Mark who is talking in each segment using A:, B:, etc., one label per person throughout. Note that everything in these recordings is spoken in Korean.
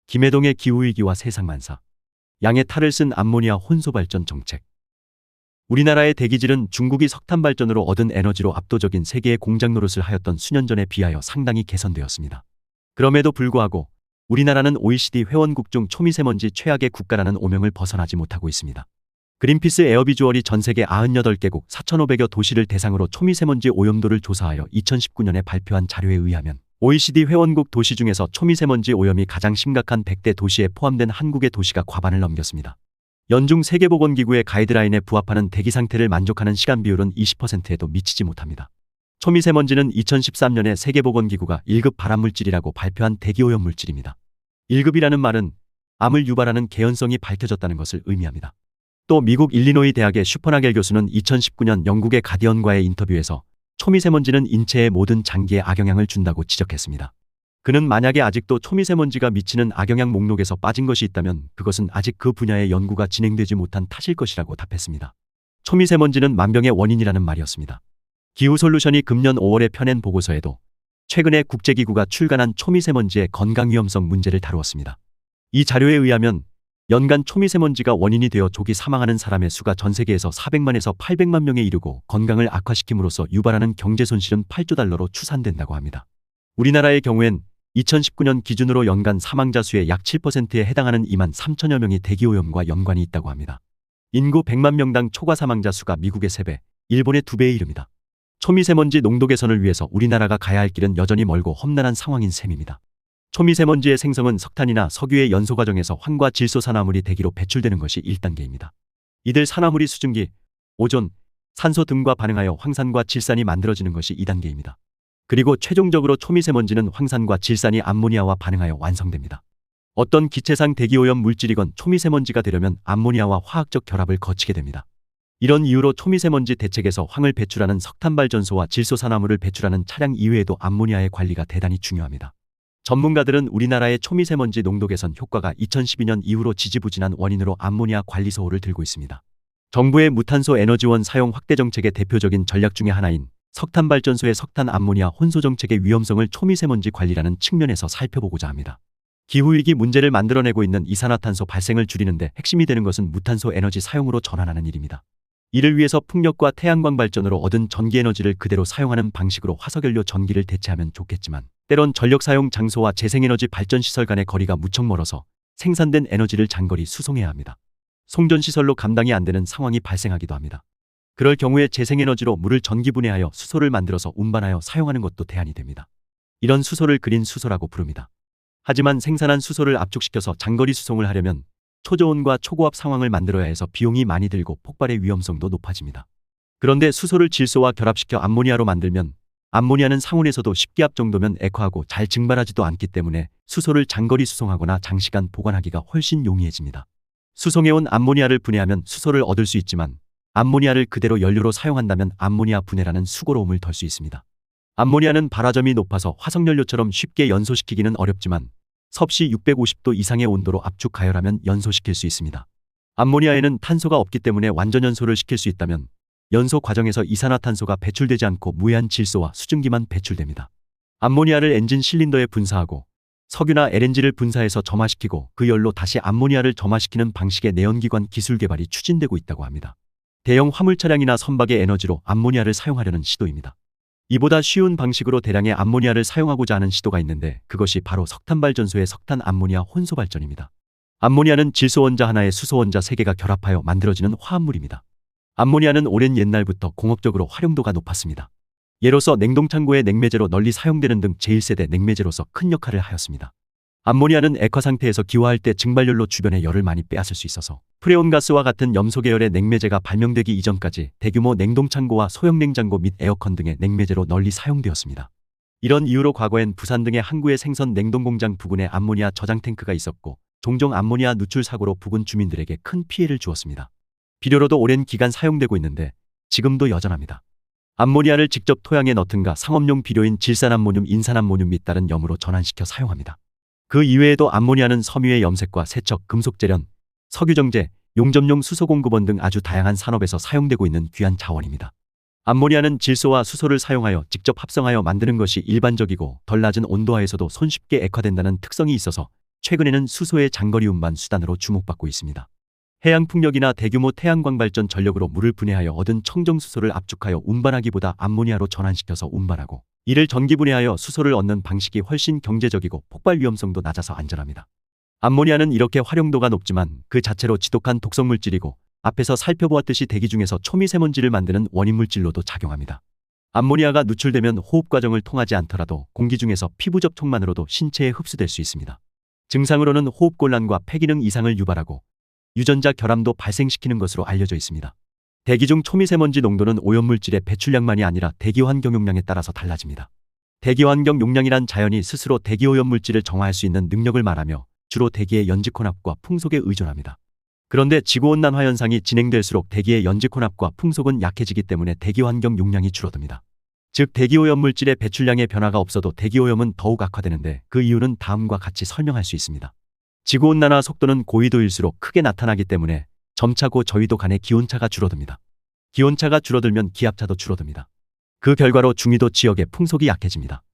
A: 김해동의 기후위기와 세상만사. 양의 탈을 쓴 암모니아 혼소발전 정책. 우리나라의 대기질은 중국이 석탄 발전으로 얻은 에너지로 압도적인 세계의 공장 노릇을 하였던 수년 전에 비하여 상당히 개선되었습니다. 그럼에도 불구하고 우리나라는 OECD 회원국 중 초미세먼지 최악의 국가라는 오명을 벗어나지 못하고 있습니다. 그린피스 에어비주얼이 전 세계 98개국 4,500여 도시를 대상으로 초미세먼지 오염도를 조사하여 2019년에 발표한 자료에 의하면 OECD 회원국 도시 중에서 초미세먼지 오염이 가장 심각한 100대 도시에 포함된 한국의 도시가 과반을 넘겼습니다. 연중 세계보건기구의 가이드라인에 부합하는 대기 상태를 만족하는 시간 비율은 20%에도 미치지 못합니다. 초미세먼지는 2013년에 세계보건기구가 1급 발암물질이라고 발표한 대기오염 물질입니다. 1급이라는 말은 암을 유발하는 개연성이 밝혀졌다는 것을 의미합니다. 또 미국 일리노이 대학의 슈퍼나겔 교수는 2019년 영국의 가디언과의 인터뷰에서 초미세먼지는 인체의 모든 장기에 악영향을 준다고 지적했습니다. 그는 만약에 아직도 초미세먼지가 미치는 악영향 목록에서 빠진 것이 있다면 그것은 아직 그 분야의 연구가 진행되지 못한 탓일 것이라고 답했습니다. 초미세먼지는 만병의 원인이라는 말이었습니다. 기후솔루션이 금년 5월에 펴낸 보고서에도 최근에 국제기구가 출간한 초미세먼지의 건강위험성 문제를 다루었습니다. 이 자료에 의하면 연간 초미세먼지가 원인이 되어 조기 사망하는 사람의 수가 전 세계에서 400만에서 800만 명에 이르고 건강을 악화시킴으로써 유발하는 경제 손실은 8조 달러로 추산된다고 합니다. 우리나라의 경우엔 2019년 기준으로 연간 사망자 수의 약 7%에 해당하는 2만 3천여 명이 대기오염과 연관이 있다고 합니다. 인구 100만 명당 초과 사망자 수가 미국의 3배, 일본의 2배에 이릅니다. 초미세먼지 농도 개선을 위해서 우리나라가 가야 할 길은 여전히 멀고 험난한 상황인 셈입니다. 초미세먼지의 생성은 석탄이나 석유의 연소 과정에서 황과 질소 산화물이 대기로 배출되는 것이 1단계입니다. 이들 산화물이 수증기, 오존, 산소 등과 반응하여 황산과 질산이 만들어지는 것이 2단계입니다. 그리고 최종적으로 초미세먼지는 황산과 질산이 암모니아와 반응하여 완성됩니다. 어떤 기체상 대기오염 물질이건 초미세먼지가 되려면 암모니아와 화학적 결합을 거치게 됩니다. 이런 이유로 초미세먼지 대책에서 황을 배출하는 석탄발전소와 질소산화물을 배출하는 차량 이외에도 암모니아의 관리가 대단히 중요합니다. 전문가들은 우리나라의 초미세먼지 농도 개선 효과가 2012년 이후로 지지부진한 원인으로 암모니아 관리 소홀을 들고 있습니다. 정부의 무탄소 에너지원 사용 확대 정책의 대표적인 전략 중의 하나인 석탄발전소의 석탄 암모니아 혼소 정책의 위험성을 초미세먼지 관리라는 측면에서 살펴보고자 합니다. 기후위기 문제를 만들어내고 있는 이산화탄소 발생을 줄이는데 핵심이 되는 것은 무탄소 에너지 사용으로 전환하는 일입니다. 이를 위해서 풍력과 태양광 발전으로 얻은 전기에너지를 그대로 사용하는 방식으로 화석연료 전기를 대체하면 좋겠지만 때론 전력 사용 장소와 재생에너지 발전시설 간의 거리가 무척 멀어서 생산된 에너지를 장거리 수송해야 합니다. 송전시설로 감당이 안 되는 상황이 발생하기도 합니다. 그럴 경우에 재생에너지로 물을 전기분해하여 수소를 만들어서 운반하여 사용하는 것도 대안이 됩니다. 이런 수소를 그린 수소라고 부릅니다. 하지만 생산한 수소를 압축시켜서 장거리 수송을 하려면 초저온과 초고압 상황을 만들어야 해서 비용이 많이 들고 폭발의 위험성도 높아집니다. 그런데 수소를 질소와 결합시켜 암모니아로 만들면 암모니아는 상온에서도 10기압 정도면 액화하고 잘 증발하지도 않기 때문에 수소를 장거리 수송하거나 장시간 보관하기가 훨씬 용이해집니다. 수송해온 암모니아를 분해하면 수소를 얻을 수 있지만 암모니아를 그대로 연료로 사용한다면 암모니아 분해라는 수고로움을 덜 수 있습니다. 암모니아는 발화점이 높아서 화석연료처럼 쉽게 연소시키기는 어렵지만 섭씨 650도 이상의 온도로 압축 가열하면 연소시킬 수 있습니다. 암모니아에는 탄소가 없기 때문에 완전 연소를 시킬 수 있다면 연소 과정에서 이산화탄소가 배출되지 않고 무해한 질소와 수증기만 배출됩니다. 암모니아를 엔진 실린더에 분사하고 석유나 LNG를 분사해서 점화시키고 그 열로 다시 암모니아를 점화시키는 방식의 내연기관 기술 개발이 추진되고 있다고 합니다. 대형 화물 차량이나 선박의 에너지로 암모니아를 사용하려는 시도입니다. 이보다 쉬운 방식으로 대량의 암모니아를 사용하고자 하는 시도가 있는데 그것이 바로 석탄발전소의 석탄 암모니아 혼소 발전입니다. 암모니아는 질소 원자 하나에 수소 원자 3개가 결합하여 만들어지는 화합물입니다. 암모니아는 오랜 옛날부터 공업적으로 활용도가 높았습니다. 예로서 냉동창고의 냉매제로 널리 사용되는 등 제1세대 냉매제로서 큰 역할을 하였습니다. 암모니아는 액화 상태에서 기화할 때 증발열로 주변의 열을 많이 빼앗을 수 있어서 프레온가스와 같은 염소 계열의 냉매제가 발명되기 이전까지 대규모 냉동창고와 소형 냉장고 및 에어컨 등의 냉매제로 널리 사용되었습니다. 이런 이유로 과거엔 부산 등의 항구의 생선 냉동공장 부근에 암모니아 저장 탱크가 있었고 종종 암모니아 누출 사고로 부근 주민들에게 큰 피해를 주었습니다. 비료로도 오랜 기간 사용되고 있는데 지금도 여전합니다. 암모니아를 직접 토양에 넣든가 상업용 비료인 질산암모늄, 인산암모늄 및 다른 염으로 전환시켜 사용합니다. 그 이외에도 암모니아는 섬유의 염색과 세척, 금속재련, 석유정제, 용접용 수소공급원 등 아주 다양한 산업에서 사용되고 있는 귀한 자원입니다. 암모니아는 질소와 수소를 사용하여 직접 합성하여 만드는 것이 일반적이고 덜 낮은 온도하에서도 손쉽게 액화된다는 특성이 있어서 최근에는 수소의 장거리 운반 수단으로 주목받고 있습니다. 해양 풍력이나 대규모 태양광 발전 전력으로 물을 분해하여 얻은 청정 수소를 압축하여 운반하기보다 암모니아로 전환시켜서 운반하고, 이를 전기 분해하여 수소를 얻는 방식이 훨씬 경제적이고 폭발 위험성도 낮아서 안전합니다. 암모니아는 이렇게 활용도가 높지만 그 자체로 지독한 독성 물질이고, 앞에서 살펴보았듯이 대기 중에서 초미세먼지를 만드는 원인 물질로도 작용합니다. 암모니아가 누출되면 호흡 과정을 통하지 않더라도 공기 중에서 피부 접촉만으로도 신체에 흡수될 수 있습니다. 증상으로는 호흡곤란과 폐기능 이상을 유발하고 유전자 결함도 발생시키는 것으로 알려져 있습니다. 대기 중 초미세먼지 농도는 오염물질의 배출량만이 아니라 대기 환경 용량에 따라서 달라집니다. 대기 환경 용량이란 자연이 스스로 대기 오염물질을 정화할 수 있는 능력을 말하며 주로 대기의 연직 혼합과 풍속에 의존합니다. 그런데 지구온난화 현상이 진행될수록 대기의 연직 혼합과 풍속은 약해지기 때문에 대기 환경 용량이 줄어듭니다. 즉 대기오염 물질의 배출량의 변화가 없어도 대기오염은 더욱 악화되는데 그 이유는 다음과 같이 설명할 수 있습니다. 지구온난화 속도는 고위도일수록 크게 나타나기 때문에 점차 고저위도 간의 기온차가 줄어듭니다. 기온차가 줄어들면 기압차도 줄어듭니다. 그 결과로 중위도 지역의 풍속이 약해집니다.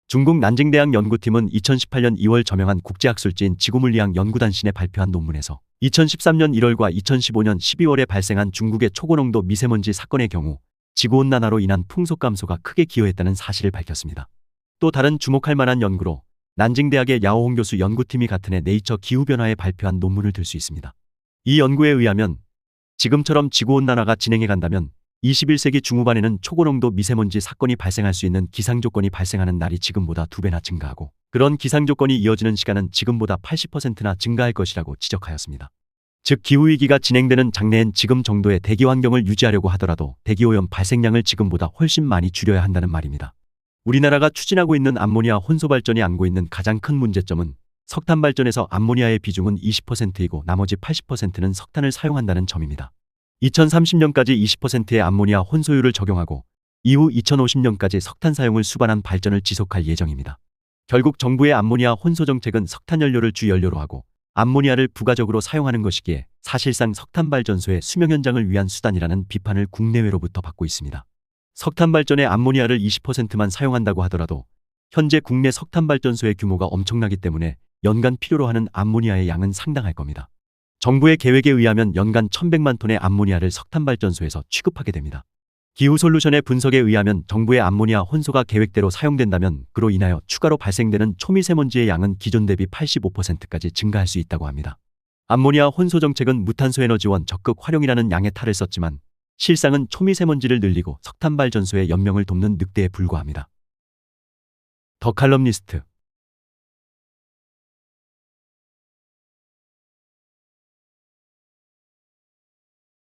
A: 중국 난징대학 연구팀은 2018년 2월 저명한 국제학술지인 지구물리학 연구단신에 발표한 논문에서 2013년 1월과 2015년 12월에 발생한 중국의 초고농도 미세먼지 사건의 경우 지구온난화로 인한 풍속 감소가 크게 기여했다는 사실을 밝혔습니다. 또 다른 주목할 만한 연구로 난징대학의 야오홍 교수 연구팀이 같은 해 네이처 기후변화에 발표한 논문을 들 수 있습니다. 이 연구에 의하면 지금처럼 지구온난화가 진행해 간다면 21세기 중후반에는 초고농도 미세먼지 사건이 발생할 수 있는 기상조건이 발생하는 날이 지금보다 2배나 증가하고, 그런 기상조건이 이어지는 시간은 지금보다 80%나 증가할 것이라고 지적하였습니다. 즉 기후위기가 진행되는 장래엔 지금 정도의 대기 환경을 유지하려고 하더라도 대기오염 발생량을 지금보다 훨씬 많이 줄여야 한다는 말입니다. 우리나라가 추진하고 있는 암모니아 혼소 발전이 안고 있는 가장 큰 문제점은 석탄 발전에서 암모니아의 비중은 20%이고 나머지 80%는 석탄을 사용한다는 점입니다. 2030년까지 20%의 암모니아 혼소율을 적용하고 이후 2050년까지 석탄 사용을 수반한 발전을 지속할 예정입니다. 결국 정부의 암모니아 혼소 정책은 석탄 연료를 주 연료로 하고 암모니아를 부가적으로 사용하는 것이기에 사실상 석탄 발전소의 수명 연장을 위한 수단이라는 비판을 국내외로부터 받고 있습니다. 석탄 발전에 암모니아를 20%만 사용한다고 하더라도 현재 국내 석탄 발전소의 규모가 엄청나기 때문에 연간 필요로 하는 암모니아의 양은 상당할 겁니다. 정부의 계획에 의하면 연간 1100만 톤의 암모니아를 석탄 발전소에서 취급하게 됩니다. 기후솔루션의 분석에 의하면 정부의 암모니아 혼소가 계획대로 사용된다면 그로 인하여 추가로 발생되는 초미세먼지의 양은 기존 대비 85%까지 증가할 수 있다고 합니다. 암모니아 혼소 정책은 무탄소 에너지원 적극 활용이라는 양의 탈을 썼지만 실상은 초미세먼지를 늘리고 석탄 발전소의 연명을 돕는 늑대에 불과합니다. 더 칼럼니스트